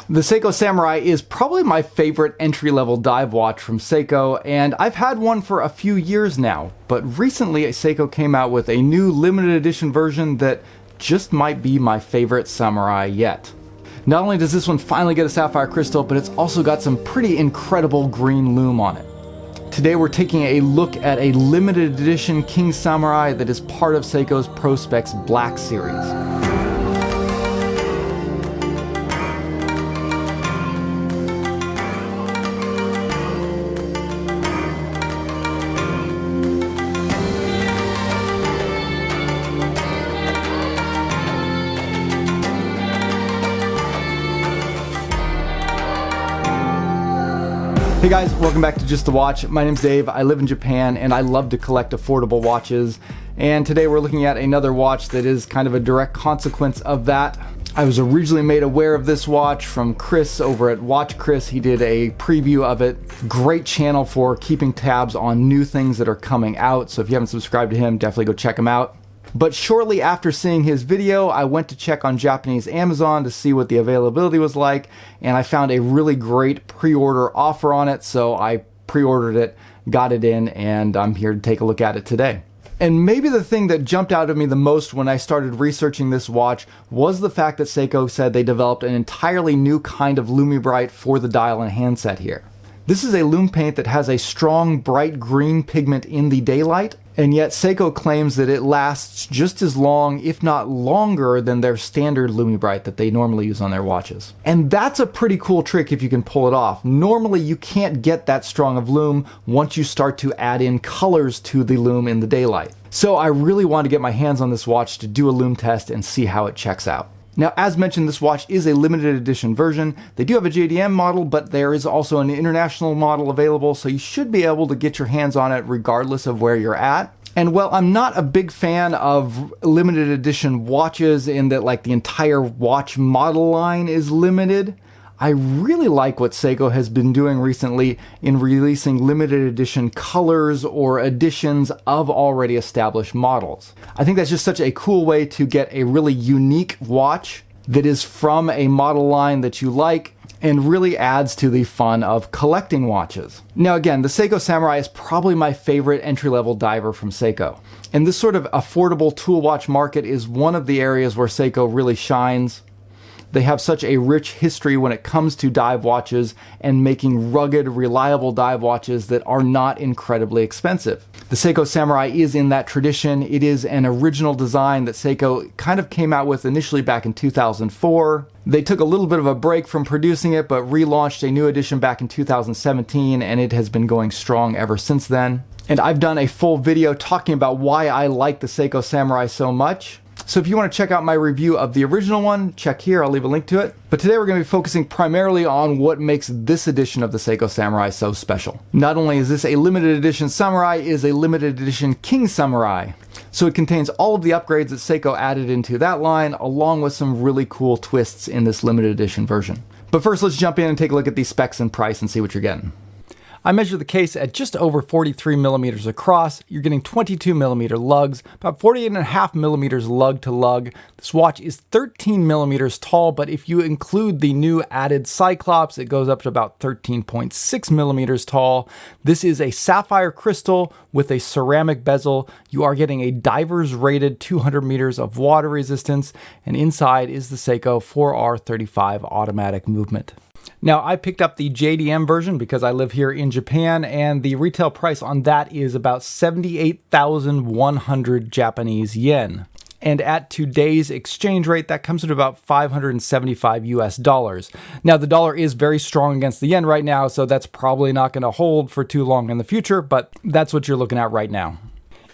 The Seiko Samurai is probably my favorite entry-level dive watch from Seiko, and I've had one for a few years now, but recently Seiko came out with a new limited edition version that just might be my favorite Samurai yet. Not only does this one finally get a sapphire crystal, but it's also got some pretty incredible green lume on it. Today we're taking a look at a limited edition King Samurai that is part of Seiko's Prospex Black series. Hey guys, welcome back to Just the Watch. My name's Dave, I live in Japan, and I love to collect affordable watches. And today we're looking at another watch that is kind of a direct consequence of that. I was originally made aware of this watch from Chris over at Watch Chris. He did a preview of it. Great channel for keeping tabs on new things that are coming out. So if you haven't subscribed to him, definitely go check him out. But shortly after seeing his video, I went to check on Japanese Amazon to see what the availability was like, and I found a really great pre-order offer on it, so I pre-ordered it, got it in, and I'm here to take a look at it today. And maybe the thing that jumped out at me the most when I started researching this watch was the fact that Seiko said they developed an entirely new kind of Lume bright for the dial and handset here. This is a lume paint that has a strong bright green pigment in the daylight, and yet Seiko claims that it lasts just as long, if not longer, than their standard Lume bright that they normally use on their watches. And that's a pretty cool trick if you can pull it off. Normally you can't get that strong of lume once you start to add in colors to the lume in the daylight. So I really want to get my hands on this watch to do a lume test and see how it checks out. Now, as mentioned, this watch is a limited edition version. They do have a JDM model, but there is also an international model available, so you should be able to get your hands on it regardless of where you're at. And while I'm not a big fan of limited edition watches in that like the entire watch model line is limited, I really like what Seiko has been doing recently in releasing limited edition colors or editions of already established models. I think that's just such a cool way to get a really unique watch that is from a model line that you like and really adds to the fun of collecting watches. Now again, the Seiko Samurai is probably my favorite entry-level diver from Seiko. And this sort of affordable tool watch market is one of the areas where Seiko really shines. They have such a rich history when it comes to dive watches and making rugged, reliable dive watches that are not incredibly expensive. The Seiko Samurai is in that tradition. It is an original design that Seiko kind of came out with initially back in 2004. They took a little bit of a break from producing it, but relaunched a new edition back in 2017, and it has been going strong ever since then. And I've done a full video talking about why I like the Seiko Samurai so much. So if you want to check out my review of the original one, check here, I'll leave a link to it. But today we're going to be focusing primarily on what makes this edition of the Seiko Samurai so special. Not only is this a limited edition Samurai, it is a limited edition King Samurai. So it contains all of the upgrades that Seiko added into that line, along with some really cool twists in this limited edition version. But first, let's jump in and take a look at these specs and price and see what you're getting. I measured the case at just over 43 millimeters across. You're getting 22 millimeter lugs, about 48.5 millimeters lug to lug. This watch is 13 millimeters tall, but if you include the new added Cyclops, it goes up to about 13.6 millimeters tall. This is a sapphire crystal with a ceramic bezel. You are getting a diver's rated 200 meters of water resistance, and inside is the Seiko 4R35 automatic movement. Now, I picked up the JDM version because I live here in Japan, and the retail price on that is about 78,100 Japanese yen. And at today's exchange rate, that comes to about 575 US dollars. Now, the dollar is very strong against the yen right now, so that's probably not going to hold for too long in the future, but that's what you're looking at right now.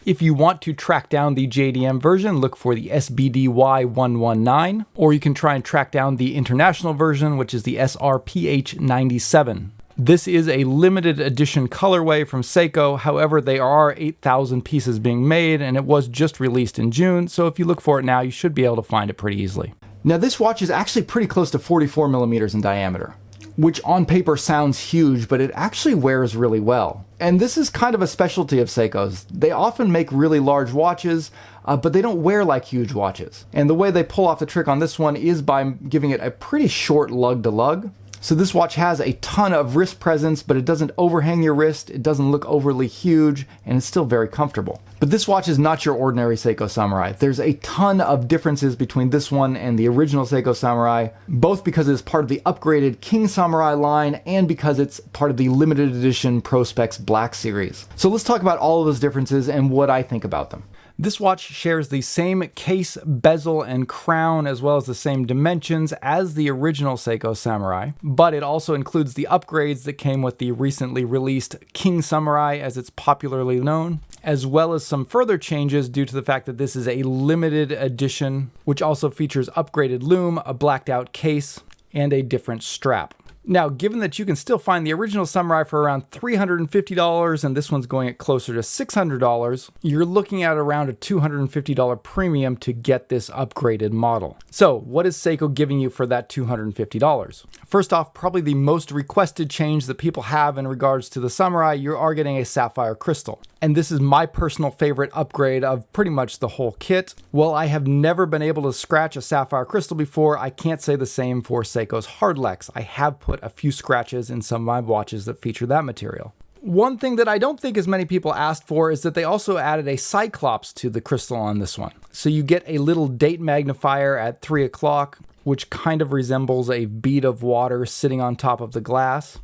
If you want to track down the JDM version, look for the SBDY119, or you can try and track down the international version, which is the SRPH97. This is a limited edition colorway from Seiko. However, there are 8,000 pieces being made, and it was just released in June, so if you look for it now, you should be able to find it pretty easily. Now, this watch is actually pretty close to 44 millimeters in diameter, which on paper sounds huge, but it actually wears really well. And this is kind of a specialty of Seiko's. They often make really large watches, but they don't wear like huge watches. And the way they pull off the trick on this one is by giving it a pretty short lug to lug. So this watch has a ton of wrist presence, but it doesn't overhang your wrist, it doesn't look overly huge, and it's still very comfortable. But this watch is not your ordinary Seiko Samurai. There's a ton of differences between this one and the original Seiko Samurai, both because it's part of the upgraded King Samurai line and because it's part of the limited edition Prospex Black series. So let's talk about all of those differences and what I think about them. This watch shares the same case, bezel, and crown, as well as the same dimensions as the original Seiko Samurai, but it also includes the upgrades that came with the recently released King Samurai, as it's popularly known, as well as some further changes due to the fact that this is a limited edition, which also features upgraded lume, a blacked out case, and a different strap. Now, given that you can still find the original Samurai for around $350 and this one's going at closer to $600, you're looking at around a $250 premium to get this upgraded model. So, what is Seiko giving you for that $250? First off, probably the most requested change that people have in regards to the Samurai, you are getting a sapphire crystal. And this is my personal favorite upgrade of pretty much the whole kit. While I have never been able to scratch a sapphire crystal before, I can't say the same for Seiko's Hardlex. I have put a few scratches in some of my watches that feature that material. One thing that I don't think as many people asked for is that they also added a Cyclops to the crystal on this one. So you get a little date magnifier at 3 o'clock, which kind of resembles a bead of water sitting on top of the glass.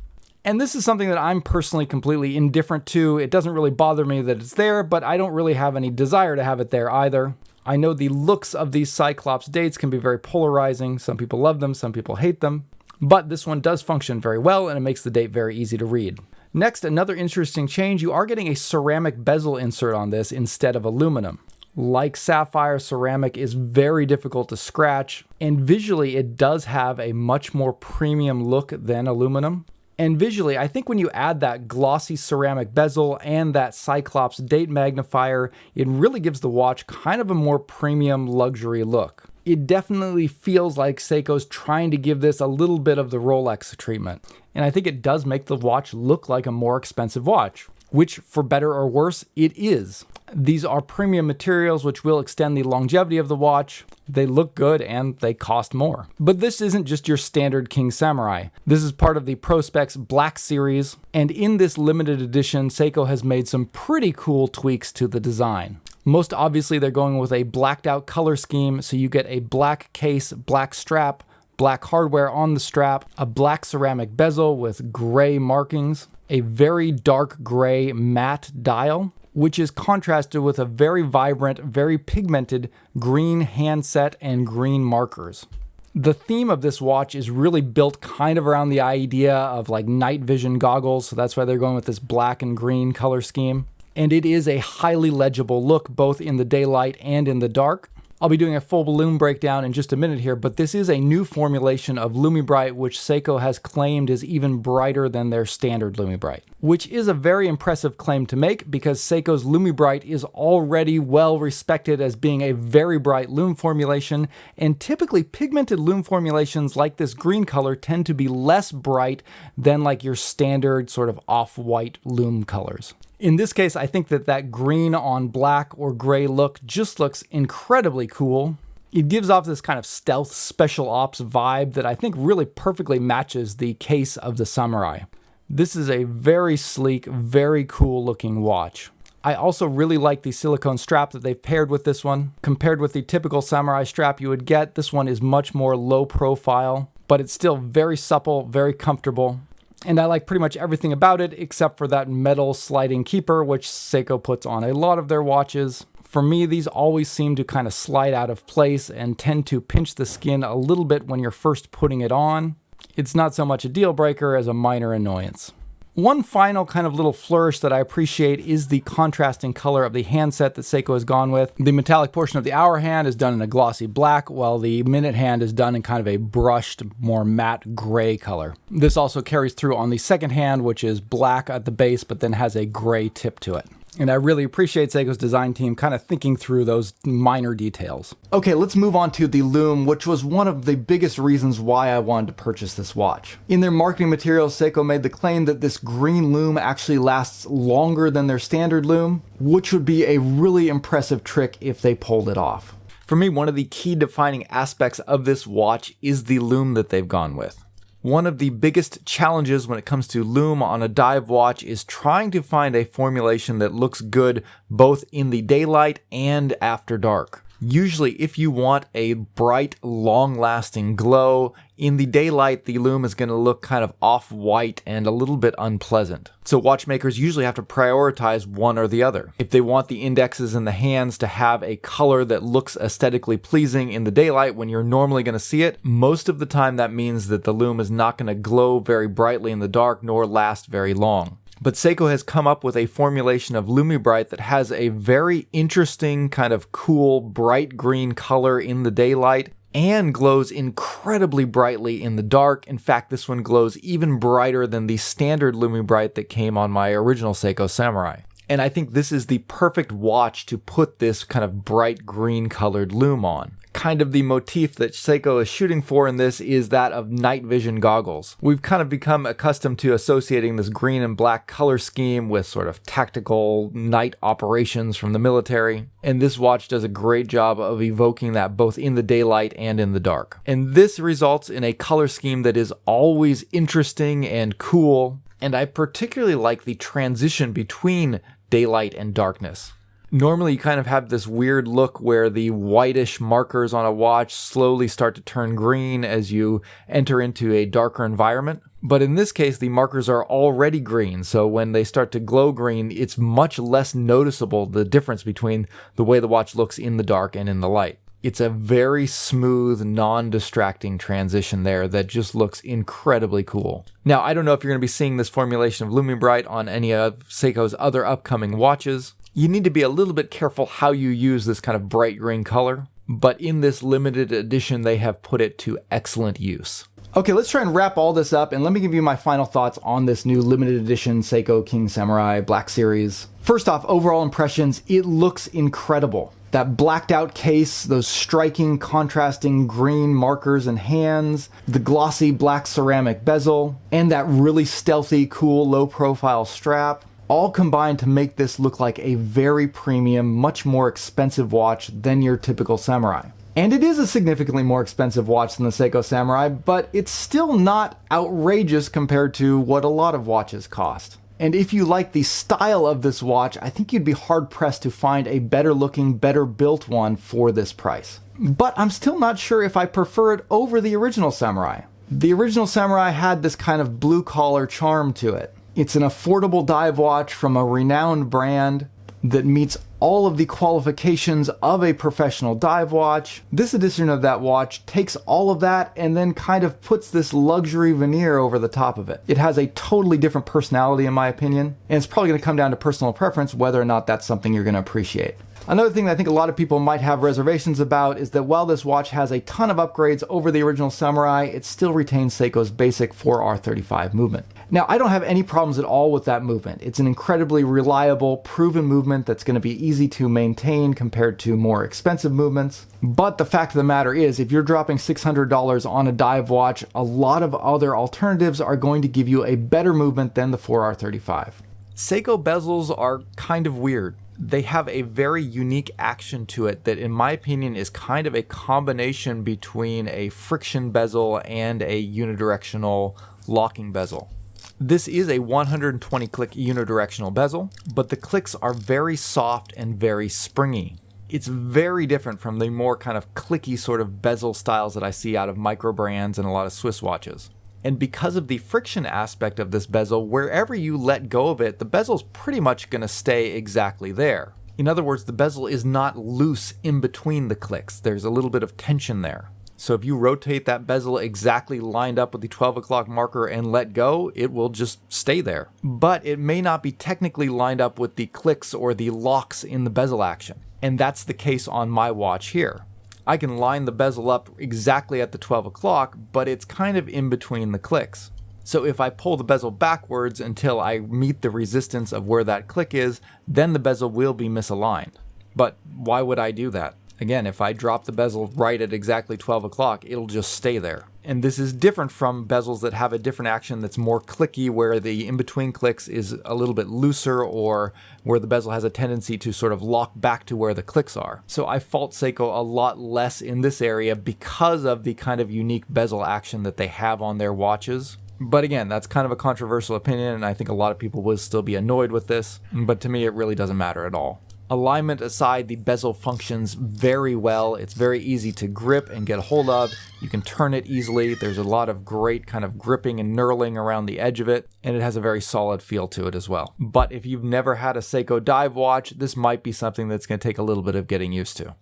And this is something that I'm personally completely indifferent to. It doesn't really bother me that it's there, but I don't really have any desire to have it there either. I know the looks of these Cyclops dates can be very polarizing. Some people love them, some people hate them. But this one does function very well, and it makes the date very easy to read. Next, another interesting change, you are getting a ceramic bezel insert on this instead of aluminum. Like sapphire, ceramic is very difficult to scratch, and visually it does have a much more premium look than aluminum. And visually, I think when you add that glossy ceramic bezel and that Cyclops date magnifier, it really gives the watch kind of a more premium luxury look. It definitely feels like Seiko's trying to give this a little bit of the Rolex treatment. And I think it does make the watch look like a more expensive watch, which for better or worse, it is. These are premium materials which will extend the longevity of the watch. They look good and they cost more. But this isn't just your standard King Samurai. This is part of the Prospex Black series, and in this limited edition, Seiko has made some pretty cool tweaks to the design. Most obviously, they're going with a blacked out color scheme, so you get a black case, black strap, black hardware on the strap, a black ceramic bezel with gray markings, a very dark gray matte dial, which is contrasted with a very vibrant, very pigmented green handset and green markers. The theme of this watch is really built kind of around the idea of like night vision goggles, so that's why they're going with this black and green color scheme. And it is a highly legible look both in the daylight and in the dark. I'll be doing a full balloon breakdown in just a minute here, but this is a new formulation of Lume Bright, which Seiko has claimed is even brighter than their standard Lume Bright, which is a very impressive claim to make because Seiko's Lume Bright is already well respected as being a very bright lume formulation, and typically pigmented lume formulations like this green color tend to be less bright than like your standard sort of off-white lume colors. In this case, I think that green on black or gray look just looks incredibly cool. It gives off this kind of stealth special ops vibe that I think really perfectly matches the case of the Samurai. This is a very sleek, very cool looking watch. I also really like the silicone strap that they've paired with this one. Compared with the typical Samurai strap you would get, this one is much more low profile, but it's still very supple, very comfortable. And I like pretty much everything about it except for that metal sliding keeper, which Seiko puts on a lot of their watches. For me, these always seem to kind of slide out of place and tend to pinch the skin a little bit when you're first putting it on. It's not so much a deal breaker as a minor annoyance. One final kind of little flourish that I appreciate is the contrasting color of the handset that Seiko has gone with. The metallic portion of the hour hand is done in a glossy black, while the minute hand is done in kind of a brushed, more matte gray color. This also carries through on the second hand, which is black at the base, but then has a gray tip to it. And I really appreciate Seiko's design team kind of thinking through those minor details. Okay, let's move on to the Lume, which was one of the biggest reasons why I wanted to purchase this watch. In their marketing materials, Seiko made the claim that this green Lume actually lasts longer than their standard Lume, which would be a really impressive trick if they pulled it off. For me, one of the key defining aspects of this watch is the Lume that they've gone with. One of the biggest challenges when it comes to Lume on a dive watch is trying to find a formulation that looks good both in the daylight and after dark. Usually, if you want a bright, long-lasting glow, in the daylight the Lume is going to look kind of off-white and a little bit unpleasant. So watchmakers usually have to prioritize one or the other. If they want the indexes and the hands to have a color that looks aesthetically pleasing in the daylight when you're normally going to see it, most of the time that means that the Lume is not going to glow very brightly in the dark nor last very long. But Seiko has come up with a formulation of Lume Bright that has a very interesting kind of cool bright green color in the daylight and glows incredibly brightly in the dark. In fact, this one glows even brighter than the standard Lume Bright that came on my original Seiko Samurai. And I think this is the perfect watch to put this kind of bright green colored Lume on. Kind of the motif that Seiko is shooting for in this is that of night vision goggles. We've kind of become accustomed to associating this green and black color scheme with sort of tactical night operations from the military, and this watch does a great job of evoking that both in the daylight and in the dark. And this results in a color scheme that is always interesting and cool, and I particularly like the transition between daylight and darkness. Normally you kind of have this weird look where the whitish markers on a watch slowly start to turn green as you enter into a darker environment. But in this case, the markers are already green, so when they start to glow green, it's much less noticeable, the difference between the way the watch looks in the dark and in the light. It's a very smooth, non-distracting transition there that just looks incredibly cool. Now, I don't know if you're going to be seeing this formulation of Lume Bright on any of Seiko's other upcoming watches. You need to be a little bit careful how you use this kind of bright green color, but in this limited edition, they have put it to excellent use. Okay, let's try and wrap all this up, and let me give you my final thoughts on this new limited edition Seiko King Samurai Black Series. First off, overall impressions, it looks incredible. That blacked out case, those striking contrasting green markers and hands, the glossy black ceramic bezel, and that really stealthy, cool, low profile strap, all combined to make this look like a very premium, much more expensive watch than your typical Samurai. And it is a significantly more expensive watch than the Seiko Samurai, but it's still not outrageous compared to what a lot of watches cost. And if you like the style of this watch, I think you'd be hard-pressed to find a better looking, better built one for this price. But I'm still not sure if I prefer it over the original Samurai. The original Samurai had this kind of blue-collar charm to it. It's an affordable dive watch from a renowned brand that meets all of the qualifications of a professional dive watch. This edition of that watch takes all of that and then kind of puts this luxury veneer over the top of it. It has a totally different personality in my opinion, and it's probably going to come down to personal preference whether or not that's something you're going to appreciate. Another thing that I think a lot of people might have reservations about is that while this watch has a ton of upgrades over the original Samurai, it still retains Seiko's basic 4R35 movement. Now, I don't have any problems at all with that movement. It's an incredibly reliable, proven movement that's going to be easy to maintain compared to more expensive movements. But the fact of the matter is, if you're dropping $600 on a dive watch, a lot of other alternatives are going to give you a better movement than the 4R35. Seiko bezels are kind of weird. They have a very unique action to it that in my opinion is kind of a combination between a friction bezel and a unidirectional locking bezel. This is a 120 click unidirectional bezel, but the clicks are very soft and very springy. It's very different from the more kind of clicky sort of bezel styles that I see out of micro brands and a lot of Swiss watches. And because of the friction aspect of this bezel, wherever you let go of it, the bezel's pretty much going to stay exactly there. In other words, the bezel is not loose in between the clicks. There's a little bit of tension there. So if you rotate that bezel exactly lined up with the 12 o'clock marker and let go, it will just stay there. But it may not be technically lined up with the clicks or the locks in the bezel action. And that's the case on my watch here. I can line the bezel up exactly at the 12 o'clock, but it's kind of in between the clicks. So if I pull the bezel backwards until I meet the resistance of where that click is, then the bezel will be misaligned. But why would I do that? Again, if I drop the bezel right at exactly 12 o'clock, it'll just stay there. And this is different from bezels that have a different action that's more clicky, where the in-between clicks is a little bit looser, or where the bezel has a tendency to sort of lock back to where the clicks are. So I fault Seiko a lot less in this area because of the kind of unique bezel action that they have on their watches. But again, that's kind of a controversial opinion, and I think a lot of people will still be annoyed with this, but to me it really doesn't matter at all. Alignment aside, the bezel functions very well. It's very easy to grip and get a hold of. You can turn it easily. There's a lot of great kind of gripping and knurling around the edge of it, and it has a very solid feel to it as well. But if you've never had a Seiko dive watch, this might be something that's going to take a little bit of getting used to.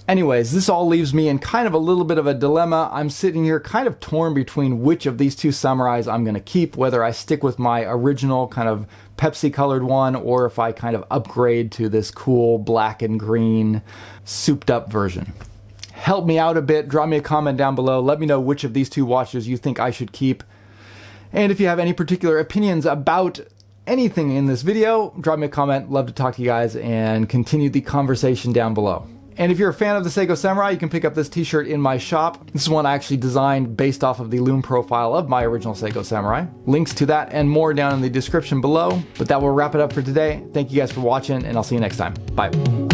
Anyways, this all leaves me in kind of a little bit of a dilemma. I'm sitting here kind of torn between which of these two samurais I'm going to keep, whether I stick with my original kind of Pepsi colored one, or if I kind of upgrade to this cool black and green souped up version. Help me out a bit, drop me a comment down below, let me know which of these two watches you think I should keep. And if you have any particular opinions about anything in this video, drop me a comment, love to talk to you guys and continue the conversation down below. And if you're a fan of the Seiko Samurai, you can pick up this t-shirt in my shop. This is one I actually designed based off of the Lume profile of my original Seiko Samurai. Links to that and more down in the description below. But that will wrap it up for today. Thank you guys for watching, and I'll see you next time. Bye.